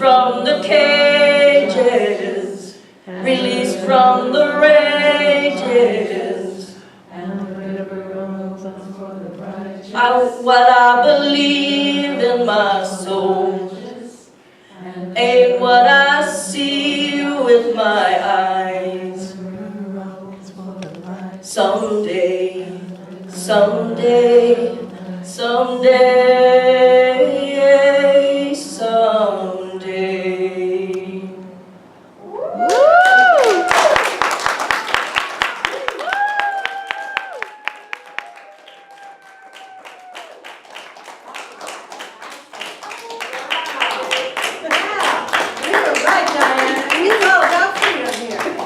from the cages, released from the rages. What I believe in my soul ain't what I see with my eyes. Someday, someday, someday, someday.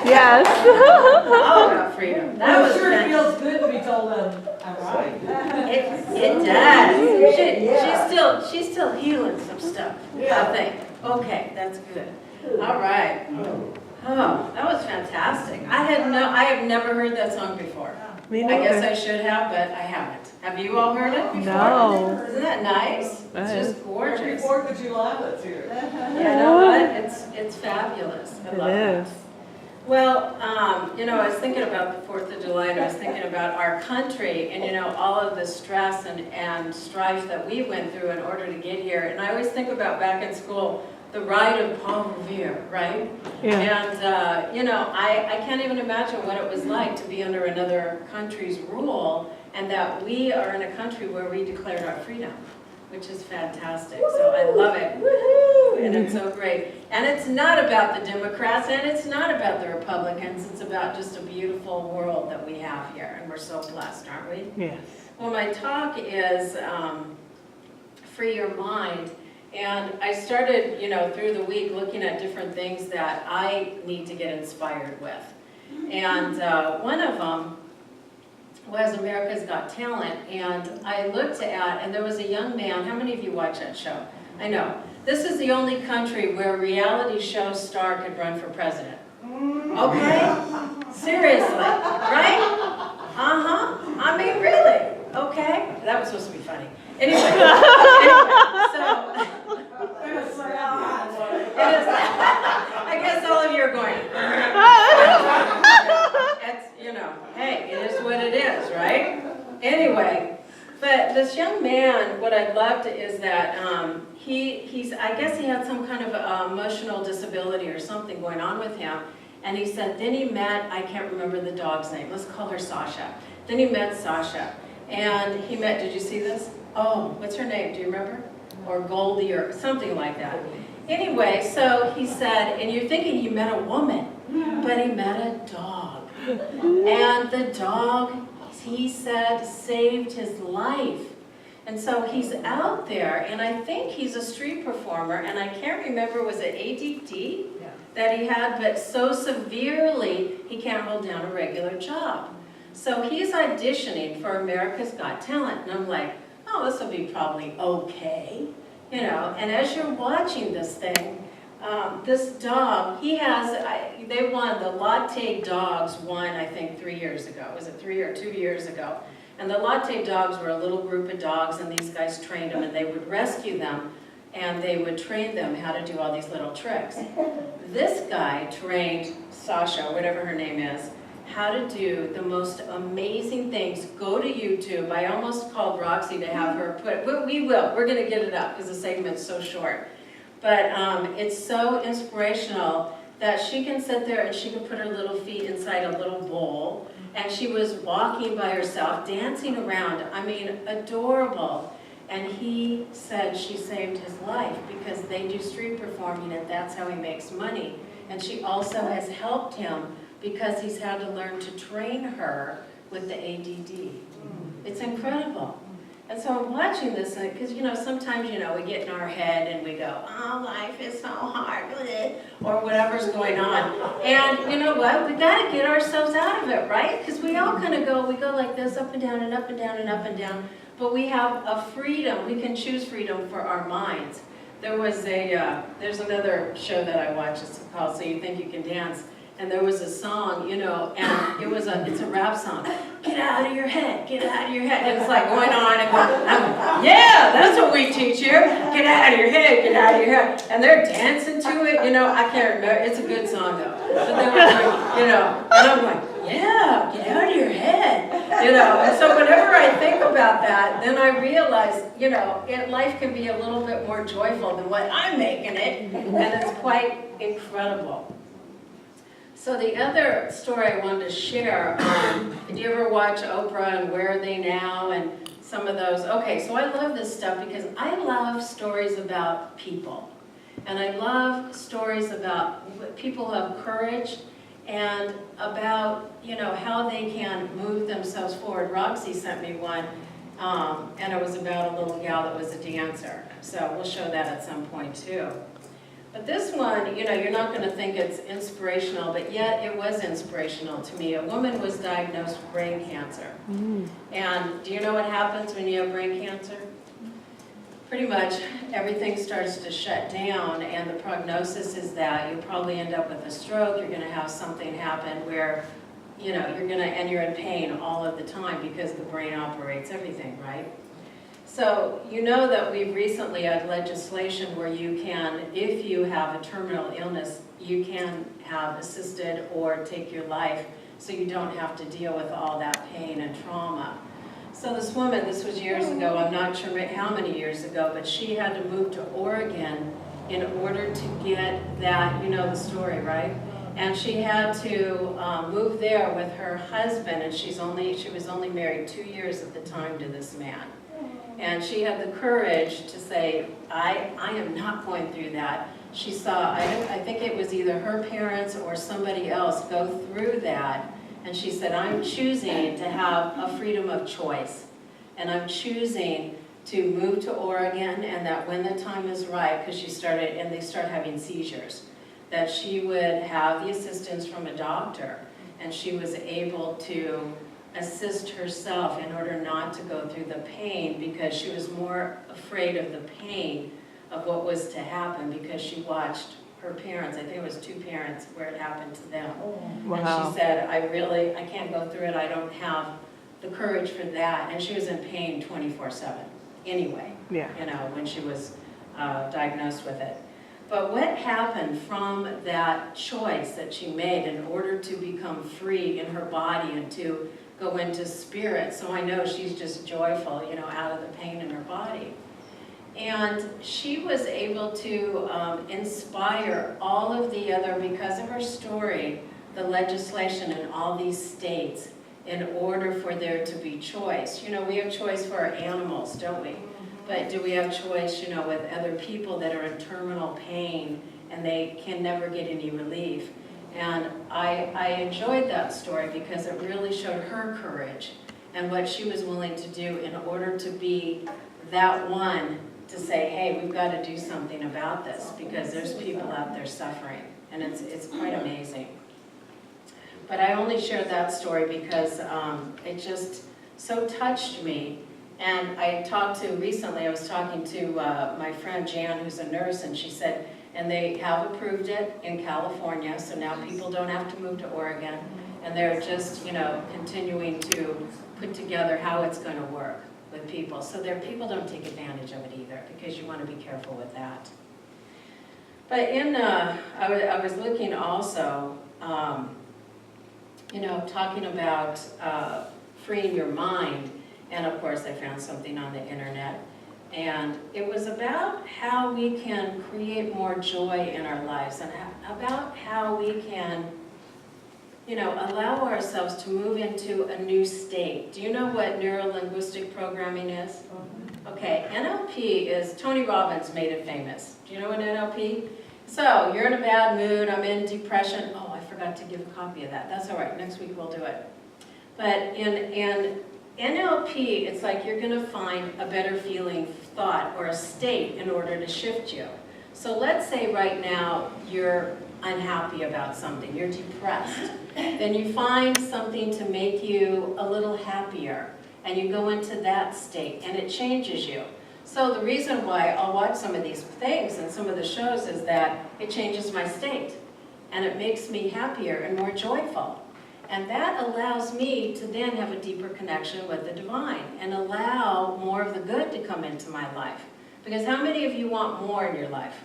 Yes. All about freedom. That was sure it feels good to be told that. All right. It does. She's still healing some stuff, I think. Okay, that's good. All right. Oh, that was fantastic. I have never heard that song before. Me I guess neither. I should have, but I haven't. Have you all heard it before? No. Isn't that nice? It's just gorgeous. Fourth of July, let's hear it. Yeah, you know what? It's fabulous. I love It that. is. Well, I was thinking about the 4th of July, and I was thinking about our country, and, all of the stress and strife that we went through in order to get here. And I always think about back in school, the ride of Paul Revere, right? Yeah. And, I can't even imagine what it was like to be under another country's rule, and that we are in a country where we declared our freedom, which is fantastic. So I love it. Woohoo! And it's so great. And it's not about the Democrats, and it's not about the Republicans. It's about just a beautiful world that we have here, and we're so blessed, aren't we? Yes. Well, my talk is Free Your Mind. And I started, through the week looking at different things that I need to get inspired with. And one of them was America's Got Talent. And I looked at, and there was a young man. How many of you watch that show? I know. This is the only country where a reality show star could run for president. Okay? Seriously, right? I mean, really. Okay? That was supposed to be funny. Anyway, so I guess all of you are going. It's, hey, it is what it is, right? Anyway, but this young man, what I loved is that I guess he had some kind of emotional disability or something going on with him. And he said, then he met, I can't remember the dog's name, let's call her Sasha. Then he met Sasha. And he met, did you see this? Oh, what's her name? Do you remember? Or Goldie or something like that. Anyway, so he said, and you're thinking he met a woman, but he met a dog. And the dog, he said, saved his life. And so he's out there, and I think he's a street performer, and I can't remember, was it ADD that he had, but so severely he can't hold down a regular job. So he's auditioning for America's Got Talent, and I'm like, oh, this will be probably okay, And as you're watching this thing, this dog, they won, the Latte Dogs won, I think, 3 years ago. Was it 3 or 2 years ago? And the Latte Dogs were a little group of dogs, and these guys trained them, and they would rescue them, and they would train them how to do all these little tricks. This guy trained Sasha, whatever her name is, how to do the most amazing things. Go to YouTube. I almost called Roxy to have her put it, but we will. We're going to get it up because the segment's so short. But it's so inspirational that she can sit there and she can put her little feet inside a little bowl. And she was walking by herself, dancing around. I mean, adorable. And he said she saved his life because they do street performing and that's how he makes money. And she also has helped him because he's had to learn to train her with the ADD. It's incredible. And so I'm watching this, because, sometimes, we get in our head and we go, oh, life is so hard, or whatever's going on. And you know what? We got to get ourselves out of it, right? Because we all kind of we go like this, up and down and up and down and up and down. But we have a freedom. We can choose freedom for our minds. There's another show that I watch, it's called So You Think You Can Dance. and there was a song, you know, and it's a rap song. Get out of your head, get out of your head. And it's like going on and going, yeah, that's what we teach here. Get out of your head, get out of your head. And they're dancing to it, you know, I can't remember. It's a good song though. But they were like, you know, and I'm like, yeah, get out of your head, you know. And so whenever I think about that, then I realize, you know, life can be a little bit more joyful than what I'm making it, and it's quite incredible. So the other story I wanted to share, did you ever watch Oprah and Where Are They Now and some of those? Okay, so I love this stuff because I love stories about people. And I love stories about people who have courage and about, you know, how they can move themselves forward. Roxy sent me one, and it was about a little gal that was a dancer. So we'll show that at some point too. But this one, you know, you're not going to think it's inspirational, but yet it was inspirational to me. A woman was diagnosed with brain cancer. And do you know what happens when you have brain cancer? Pretty much everything starts to shut down, and the prognosis is that you'll probably end up with a stroke. You're going to have something happen where, you know, you're in pain all of the time because the brain operates everything, right? So you know that we've recently had legislation where you can, if you have a terminal illness, you can have assisted or take your life so you don't have to deal with all that pain and trauma. So this woman, this was years ago, I'm not sure how many years ago, but she had to move to Oregon in order to get that, you know the story, right? And she had to move there with her husband, and she was only married 2 years at the time to this man. And she had the courage to say, I am not going through that. She saw, I think it was either her parents or somebody else go through that. And she said, I'm choosing to have a freedom of choice. And I'm choosing to move to Oregon, and that when the time is right, because they start having seizures, that she would have the assistance from a doctor. And she was able to assist herself in order not to go through the pain, because she was more afraid of the pain of what was to happen, because she watched her parents, I think it was 2 parents, where it happened to them. Wow. And she said, I can't go through it, I don't have the courage for that. And she was in pain 24/7 anyway, Yeah. you know, when she was diagnosed with it. But what happened from that choice that she made in order to become free in her body and to go into spirit? So I know she's just joyful, you know, out of the pain in her body. And she was able to inspire all of the other, because of her story, the legislation in all these states in order for there to be choice. You know, we have choice for our animals, don't we? But do we have choice, you know, with other people that are in terminal pain and they can never get any relief? And I enjoyed that story because it really showed her courage and what she was willing to do in order to be that one to say, hey, we've got to do something about this because there's people out there suffering, and it's quite amazing. But I only shared that story because it just so touched me. And I was talking to my friend Jan, who's a nurse, and she said, and they have approved it in California, so now people don't have to move to Oregon, and they're just, you know, continuing to put together how it's going to work with people. So people don't take advantage of it either, because you want to be careful with that. But I was looking also, you know, talking about freeing your mind, and of course I found something on the internet, and it was about how we can create more joy in our lives, and about how we can, you know, allow ourselves to move into a new state. Do you know what neuro-linguistic programming is? Okay, NLP is, Tony Robbins made it famous. Do you know what NLP? So, you're in a bad mood, I'm in depression. Oh, I forgot to give a copy of that. That's all right, next week we'll do it. But in NLP, it's like you're going to find a better feeling thought or a state in order to shift you. So let's say right now you're unhappy about something, you're depressed. Then you find something to make you a little happier, and you go into that state, and it changes you. So the reason why I'll watch some of these things and some of the shows is that it changes my state. and it makes me happier and more joyful. And that allows me to then have a deeper connection with the divine and allow more of the good to come into my life. Because how many of you want more in your life?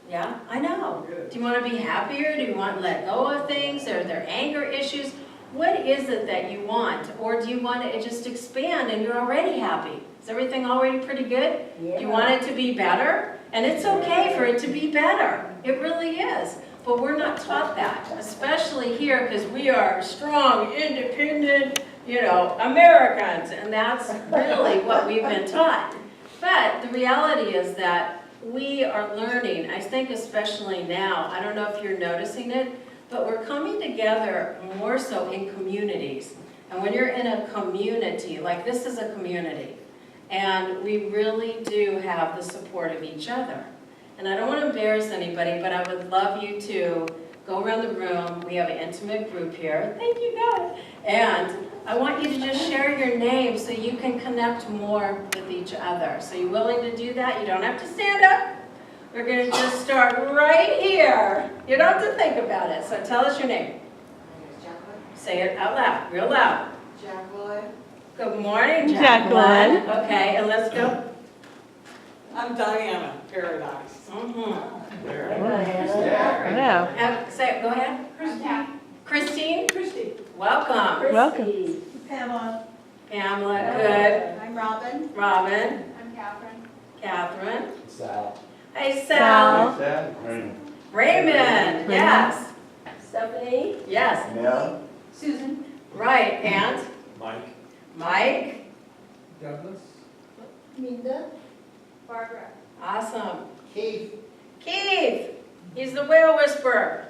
Yeah, I know. Do you want to be happier? Do you want to let go of things? Are there anger issues? What is it that you want? Or do you want it to just expand and you're already happy? Is everything already pretty good? Yeah. Do you want it to be better? And it's okay for it to be better. It really is. But we're not taught that, especially here because we are strong, independent, Americans. And that's really what we've been taught. But the reality is that we are learning, I think especially now, I don't know if you're noticing it, but we're coming together more so in communities. And when you're in a community, like this is a community, and we really do have the support of each other. And I don't want to embarrass anybody, but I would love you to go around the room. We have an intimate group here. Thank you, God. And I want you to just share your name so you can connect more with each other. So you willing to do that? You don't have to stand up. We're going to just start right here. You don't have to think about it. So tell us your name. Jacqueline. Say it out loud, real loud. Jacqueline. Good morning, Jacqueline. Okay, and let's go. I'm Diana, Paradise. Yeah. Say it, go ahead. Christine. Christy. Welcome. Welcome. Pamela. Pamela, good. I'm Robin. Robin. I'm Catherine. Catherine. Sal. Hey, Sal. Sal. Raymond. Yes. Stephanie. Yes. Mel. Susan. Right. And Mike. Mike. Douglas. Minda. Barbara. Awesome. Keith. Keith. He's the whale whisperer.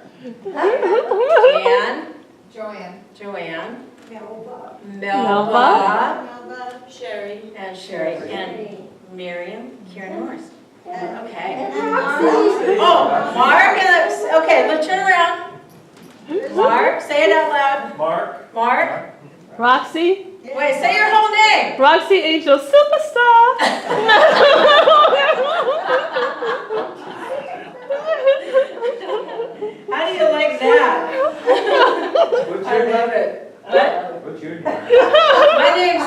Ann. Joanne. Joanne. Melba. Melba. Melba. Sherry. And Sherry. And Maryum. Karen Morse. Okay. And Roxy. Oh, Mark. Okay, let's turn around. Mark, say it out loud. Mark. Mark. Roxy. Wait, say your whole name. Roxy Angel Superstar. How do you like that? What's I your love name? it. What? What's your name? My name's,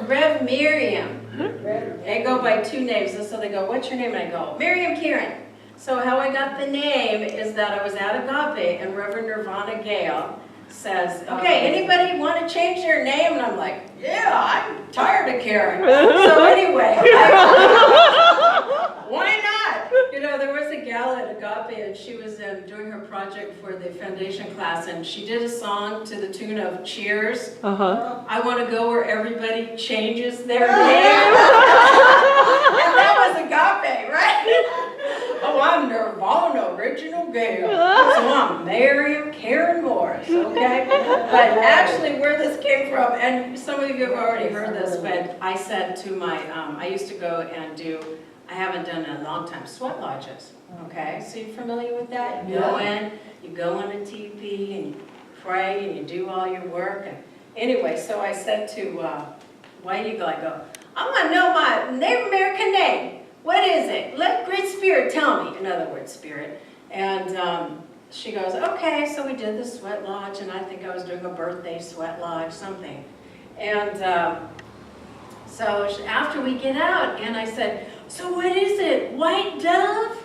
Rev Maryum. They go by two names, and so they go, what's your name? And I go, Maryum Karen. So how I got the name is that I was at Agape, and Reverend Nirvana Gale says, okay, anybody want to change their name? And I'm like, yeah, I'm tired of Karen. So anyway, why not? There was a gal at Agape, and she was doing her project for the foundation class, and she did a song to the tune of Cheers. I want to go where everybody changes their name. And that was Agape, right? Oh, I'm Nirvana Original Gale. So I'm Maryum Karen Morse, okay? But actually where this came from, and some of you have already heard this, but I said to my, I used to go and do, I haven't done it in a long time, sweat lodges, okay? So you familiar with that? You go in a teepee and you pray and you do all your work. And anyway, so I said to White Eagle, I go, I want to know my Native American name. What is it? Let Great Spirit tell me. In other words, Spirit. And she goes, okay, so we did the sweat lodge, and I think I was doing a birthday sweat lodge, something. And so after we get out, and I said, so what is it? White dove?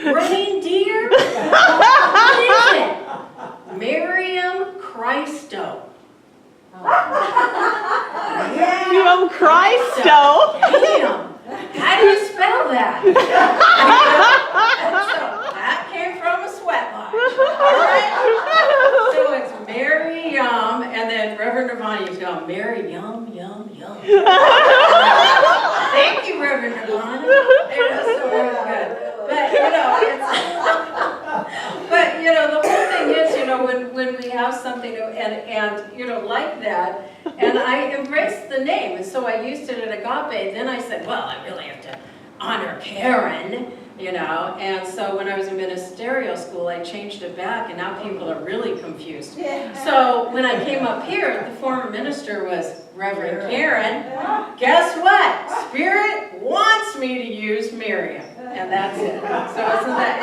Reindeer? What is it? Maryum Christo. From Christo. Damn. How do you spell that? So that came from a sweat lodge. All right? So it's Maryum, and then Reverend Nirvana used to go, Maryum, yum, yum. Thank you, Reverend Nirvana. So very good. But, the whole thing is, when we have something and like that, and I embraced the name, and so I used it at Agape. Then I said, well, I really have to honor Karen, and so when I was in ministerial school, I changed it back, and now people are really confused. So when I came up here, the former minister was Reverend Karen. Guess what? Spirit wants me to use Maryum. and that's it. So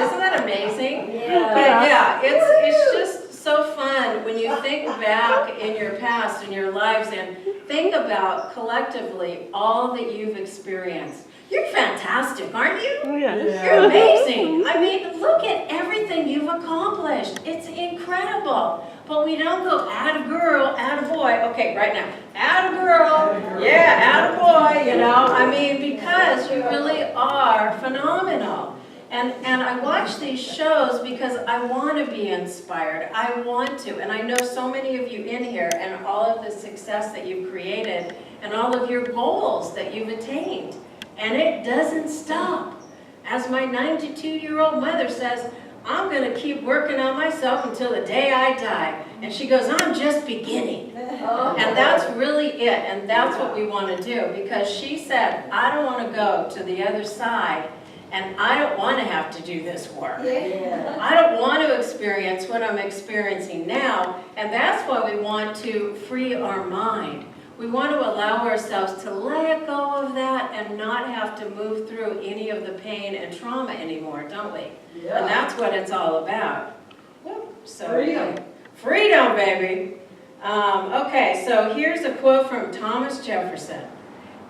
isn't that amazing? Yeah. But yeah, it's just so fun when you think back in your past, in your lives, and think about collectively all that you've experienced. You're fantastic, aren't you? Oh, yes. You're amazing. I mean, look at everything you've accomplished. It's incredible. But we don't go, add a girl, add a boy. Okay, right now, add a girl, yeah, add a boy, you know. I mean, because you really are phenomenal. And I watch these shows because I want to be inspired. I want to. And I know so many of you in here and all of the success that you've created and all of your goals that you've attained. And it doesn't stop. As my 92-year-old mother says, I'm going to keep working on myself until the day I die. And she goes, I'm just beginning. And that's really it. And that's what we want to do. Because she said, I don't want to go to the other side. And I don't want to have to do this work. I don't want to experience what I'm experiencing now. And that's why we want to free our mind. We want to allow ourselves to let go of that and not have to move through any of the pain and trauma anymore, don't we? And that's what it's all about. Whoop, so Freedom. Freedom, baby. Okay, so here's a quote from Thomas Jefferson.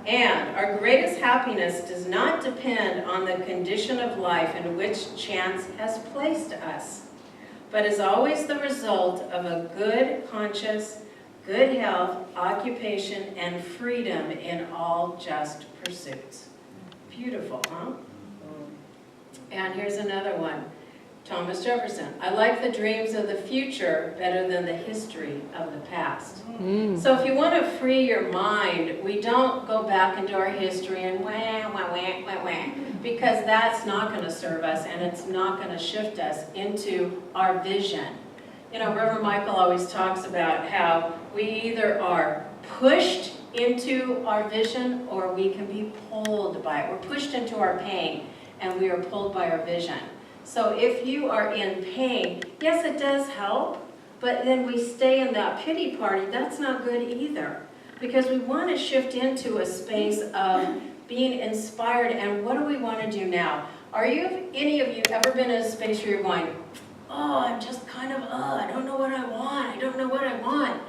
And our greatest happiness does not depend on the condition of life in which chance has placed us, but is always the result of a good conscience, good health, occupation, and freedom in all just pursuits. Beautiful, huh? And here's another one. Thomas Jefferson. I like the dreams of the future better than the history of the past. So if you want to free your mind, we don't go back into our history and wah, wah, wah, wah, wah, because that's not going to serve us and it's not going to shift us into our vision. You know, Reverend Michael always talks about how we either are pushed into our vision or we can be pulled by it. We're pushed into our pain and we are pulled by our vision. So if you are in pain, yes, it does help, but then we stay in that pity party. That's not good either, because we want to shift into a space of being inspired. And what do we want to do now? Any of you ever been in a space where you're going, oh, I'm just kind of, I don't know what I want. I don't know what I want.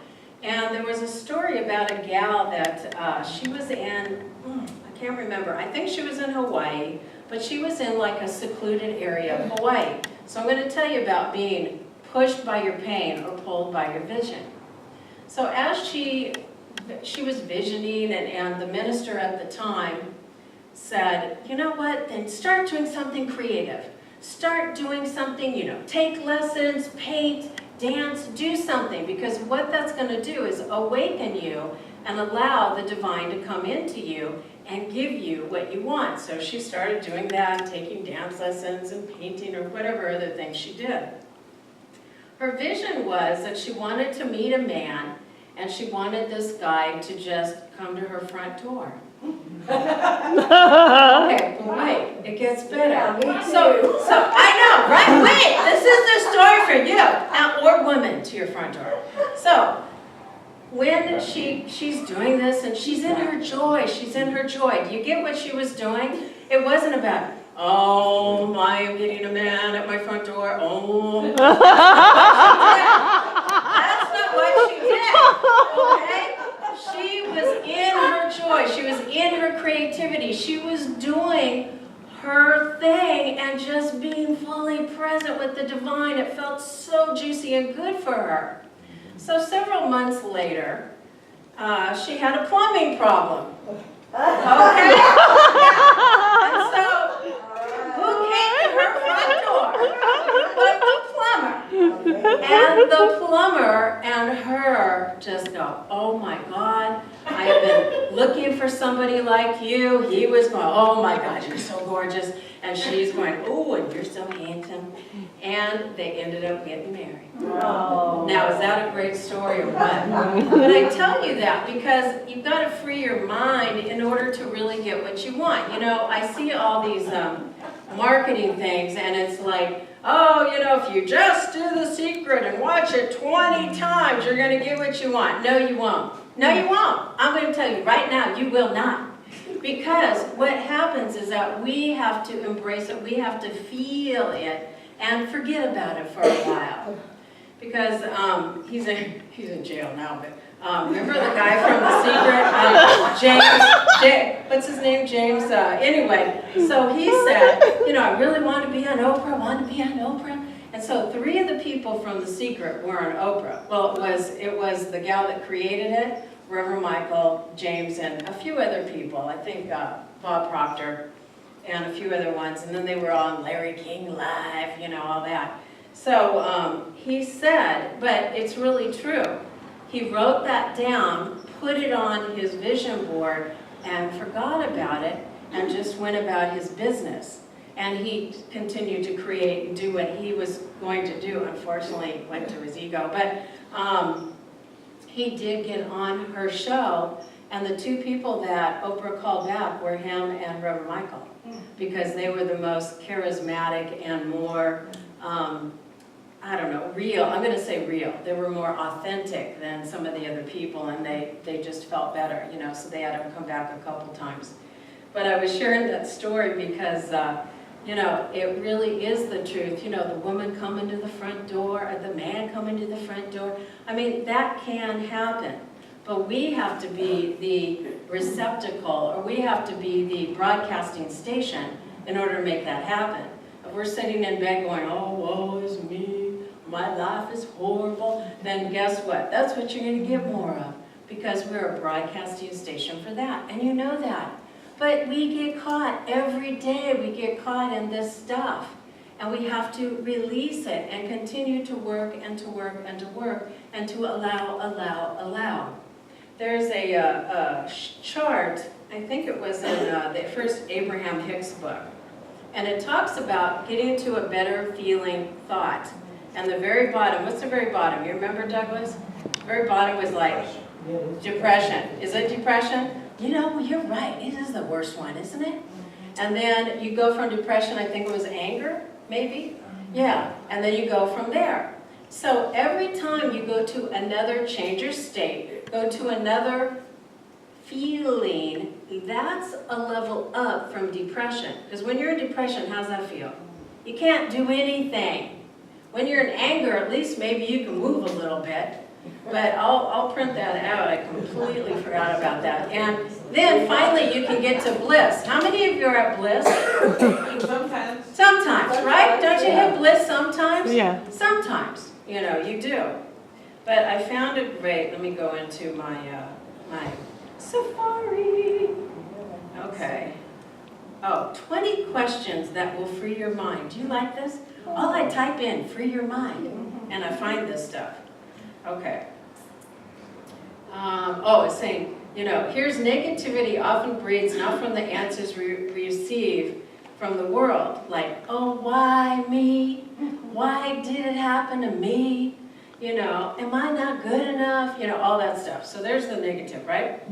And there was a story about a gal that she was in, I can't remember. I think she was in Hawaii, but she was in like a secluded area of Hawaii. So I'm going to tell you about being pushed by your pain or pulled by your vision. So as she was visioning, and the minister at the time said, you know what, then start doing something creative. Start doing something, you know, take lessons, paint, dance, do something, because what that's going to do is awaken you and allow the divine to come into you and give you what you want. So she started doing that, taking dance lessons and painting or whatever other things she did. Her vision was that she wanted to meet a man, and she wanted this guy to just come to her front door. Okay, but wait, it gets better. So I know, right? Wait, this is the story for you, or woman to your front door. So when she's doing this and she's in her joy, Do you get what she was doing? It wasn't about, oh, I am getting a man at my front door. Oh, that's not what she did. Okay? She was in her joy. She was in her creativity. She was doing her thing and just being fully present with the divine. It felt so juicy and good for her. So several months later, she had a plumbing problem. Okay? And so, who came to her front door but the plumber? And the plumber and her just go, oh my God, I have been looking for somebody like you. He was going, oh my God, you're so gorgeous. And she's going, oh, and you're so handsome. And they ended up getting married. Oh. Now, is that a great story or what? But I tell you that because you've got to free your mind in order to really get what you want. You know, I see all these marketing things, and it's like, oh, you know, if you just do The Secret and watch it 20 times, you're going to get what you want. No, you won't. No, you won't. I'm going to tell you right now, you will not. Because what happens is that we have to embrace it, we have to feel it, and forget about it for a while. Because he's in jail now, but remember the guy from The Secret? James, what's his name? James, anyway, so he said, I really want to be on Oprah, And so 3 of the people from The Secret were on Oprah. Well, it was the gal that created it, Reverend Michael, James, and a few other people. I think Bob Proctor and a few other ones. And then they were on Larry King Live, all that. So he said, but it's really true. He wrote that down, put it on his vision board, and forgot about it, and just went about his business. And he continued to create and do what he was going to do. Unfortunately, went to his ego. But he did get on her show, and the 2 people that Oprah called back were him and Reverend Michael, because they were the most charismatic and more, real. I'm going to say real. They were more authentic than some of the other people, and they just felt better, so they had to come back a couple times. But I was sharing that story because it really is the truth. The woman coming to the front door, or the man coming to the front door. I mean, that can happen. But we have to be the receptacle, or we have to be the broadcasting station in order to make that happen. If we're sitting in bed going, oh, woe is me, my life is horrible, then guess what? That's what you're going to get more of, because we're a broadcasting station for that. And you know that. But we get caught every day. We get caught in this stuff. And we have to release it and continue to work and to work and to work and to allow. There's a chart, I think it was in the first Abraham Hicks book. And it talks about getting to a better feeling thought. And the very bottom, what's the very bottom? You remember, Douglas? The very bottom was like depression. Is it depression? You're right. It is the worst one, isn't it? And then you go from depression, I think it was anger, maybe? Yeah, and then you go from there. So every time you go to another change your state, go to another feeling, that's a level up from depression. Because when you're in depression, how's that feel? You can't do anything. When you're in anger, at least maybe you can move a little bit. But I'll print that out. I completely forgot about that. And then finally you can get to bliss. How many of you are at bliss? Sometimes. Sometimes, right? Don't you hit bliss sometimes? Yeah. Sometimes, you do. But I found it great. Let me go into my Safari. Okay. Oh, 20 questions that will free your mind. Do you like this? All I type in, free your mind, and I find this stuff. Okay. It's saying, here's negativity often breeds not from the answers we receive from the world. Like, oh, why me? Why did it happen to me? Am I not good enough? All that stuff. So there's the negative, right?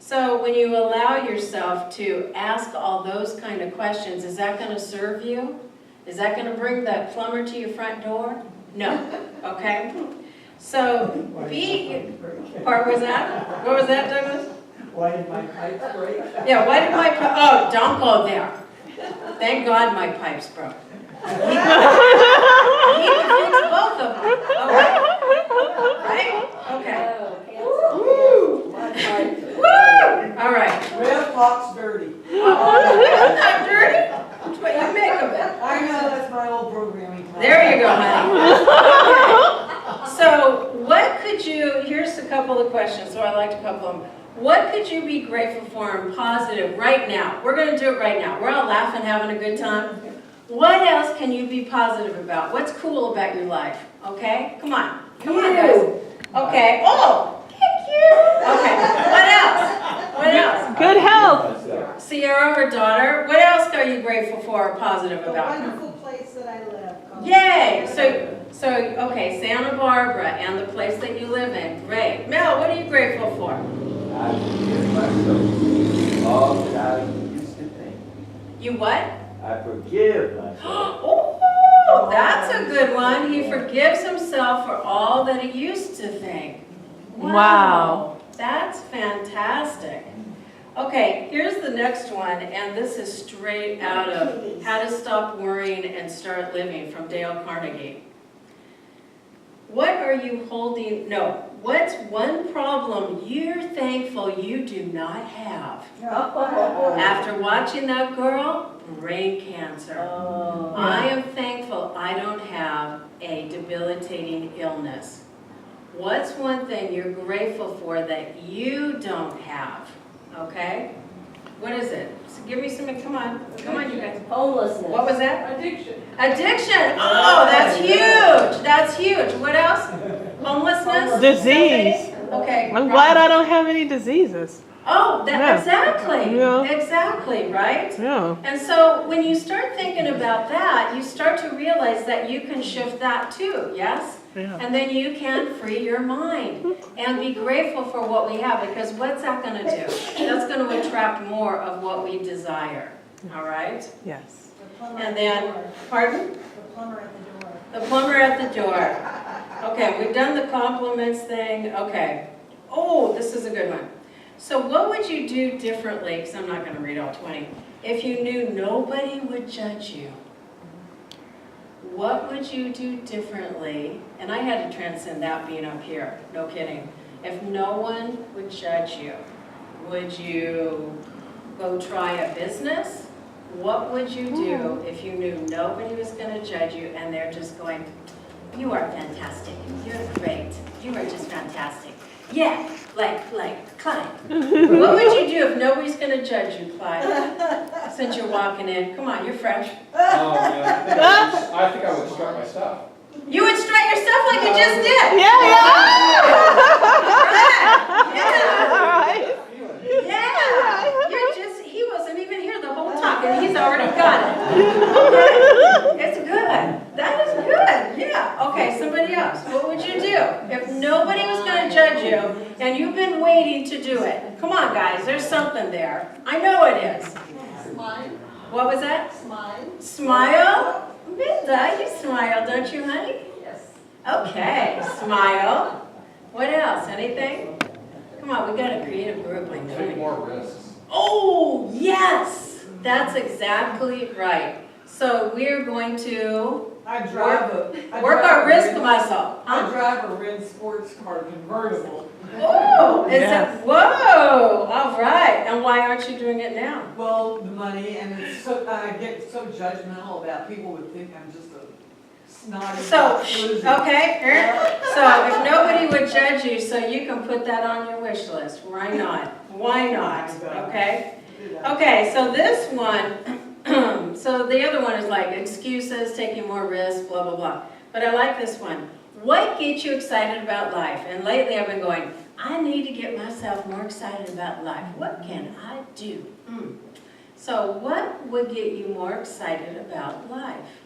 So when you allow yourself to ask all those kind of questions, is that going to serve you? Is that going to bring the plumber to your front door? No. Okay? So what was that? What was that, Douglas? Why did my pipes break? Yeah, why did my pipe, don't go there. Thank God my pipes broke. He can fix both of them. Okay? Right? Okay. Woo! My pipe. Woo! All right. Red Fox dirty. That's not dirty. That's what you make of it. I know, that's my old programming. There you go, honey. Okay. So here's a couple of questions, so I liked a couple of them. What could you be grateful for and positive right now? We're going to do it right now. We're all laughing, having a good time. What else can you be positive about? What's cool about your life? Okay? Come on, guys. Okay. Oh, thank you. Okay. What else? What else? Good health. Sierra, her daughter. What else are you grateful for or positive The about? wonderful place that I live. Yay! So, okay, Santa Barbara and the place that you live in. Great. Mel, what are you grateful for? I forgive myself all that I used to think. You what? I forgive myself. Oh, that's a good one. He forgives himself for all that he used to think. Wow. That's fantastic. Okay, here's the next one, and this is straight out of How to Stop Worrying and Start Living from Dale Carnegie. What are you holding, no, what's one problem you're thankful you do not have? After watching that girl, brain cancer. I am thankful I don't have a debilitating illness. What's one thing you're grateful for that you don't have? Okay? What is it? So give me some, come on you guys. Homelessness. What was that? Addiction. Addiction, oh, that's huge, that's huge. What else? Homelessness? Disease. Okay. I'm glad I don't have any diseases. Oh, Yeah. exactly, Yeah. exactly, right? Yeah. And so when you start thinking about that, you start to realize that you can shift that too, yes? Yeah. And then you can free your mind and be grateful for what we have, because what's that going to do? That's going to attract more of what we desire, all right? Yes. And then, pardon? The plumber at the door. The plumber at the door. Okay, we've done the compliments thing, okay. Oh, this is a good one. So what would you do differently, because I'm not going to read all 20, if you knew nobody would judge you? What would you do differently? And I had to transcend that being up here, no kidding. If no one would judge you, would you go try a business? What would you do if you knew nobody was going to judge you and they're just going, you are fantastic, you're great, you are just fantastic. Yeah, like Clyde. What would you do if nobody's going to judge you, Clyde? Since you're walking in, come on, you're fresh. Oh, yeah. I think I would strut my stuff. You would strut your stuff like you just did. Yeah. All right. Yeah. You're just, he wasn't even here the whole talk and he's already got it. Okay. It's good. That is good. Yeah. Okay, somebody else. What would you do if nobody was going to judge you and you've been waiting to do it? Come on, guys. There's something there. I know it is. Smile. What was that? Smile. Smile? Minda, you smile, don't you, honey? Yes. Okay, smile. What else? Anything? Come on, we got a creative group like Take that. more risks. Oh, yes! That's exactly right. So we're going to work our risk muscle. I Huh? drive a red sports car convertible. Oh, is Yes. it? Whoa! All right. And why aren't you doing it now? Well, the money, and it's so, I get so judgmental about people would think I'm just a snotty So, loser. okay. So if nobody would judge you, so you can put that on your wish list. Why not? Why not? Okay. Okay. So this one. So the other one is like excuses, taking more risks, blah blah blah. But I like this one. What gets you excited about life? And lately I've been going, I need to get myself more excited about life. What can I do? So what would get you more excited about life?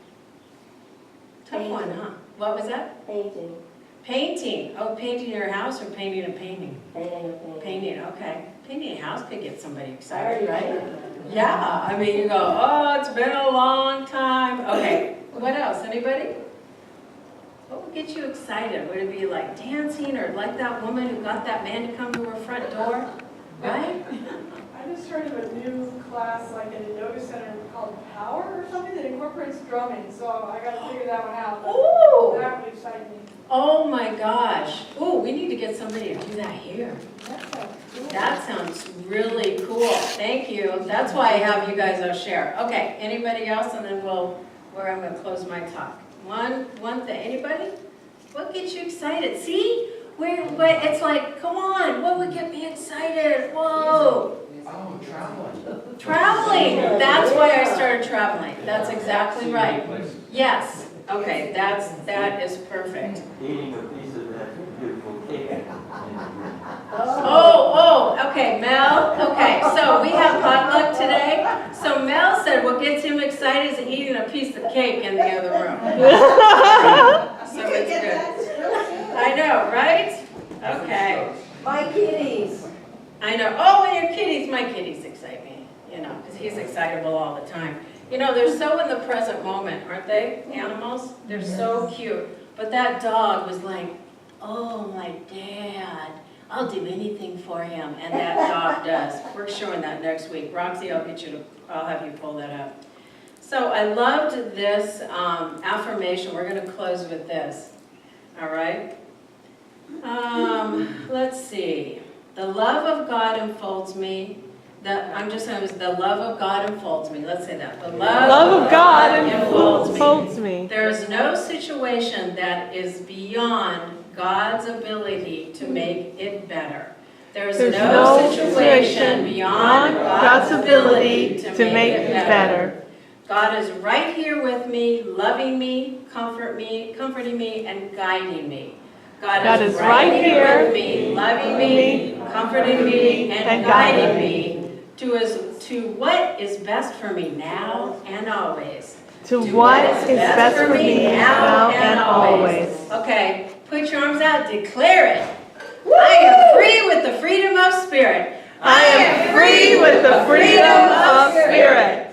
Tough one, huh? What was that? Painting. Painting. Oh, painting your house or painting a painting? Painting. Painting, okay. Painting a house could get somebody excited, right? Yeah, I mean, you go, oh, it's been a long time. Okay, what else? Anybody? What would get you excited? Would it be like dancing or like that woman who got that man to come to her front door? Right? I just heard of a new class, like at a yoga center called Power or something that incorporates drumming, so I gotta figure that one out. Ooh! That would excite me. Oh my gosh. Ooh, we need to get somebody to do that here. That sounds really cool. Thank you. That's why I have you guys all share. Okay, anybody else? And then I'm gonna close my talk. One thing. Anybody? What gets you excited? See? It's like, come on, what would get me excited? Whoa. Oh, traveling. Traveling. That's why I started traveling. That's exactly right. Yes. Okay, that is perfect. Eating a piece of that beautiful cake. Okay, Mel. Okay, so we have potluck today. So Mel said what gets him excited is eating a piece of cake in the other room. So it's good. I know, right? Okay. My kitties. I know. Oh, and your kitties, my kitties excite me, because he's excitable all the time. They're so in the present moment, aren't they? Animals? They're so cute. But that dog was like, oh, my dad. I'll do anything for him, and that dog does. We're showing that next week. Roxy, I'll have you pull that up. So I loved this affirmation. We're going to close with this. All right? Let's see. The love of God enfolds me. The love of God enfolds me. Let's say that. The Love of God enfolds enfolds me. There is no situation that is beyond God's ability to make it better. There's no situation beyond God's ability to make it better. God is right here with me, loving me, comforting me, and guiding me. God is right here with me, loving me, comforting me, and guiding me to what is best for me now and always. To what is best for me now and always. Okay, put your arms out, declare it. I am free with the freedom of spirit. I am free with the freedom of spirit.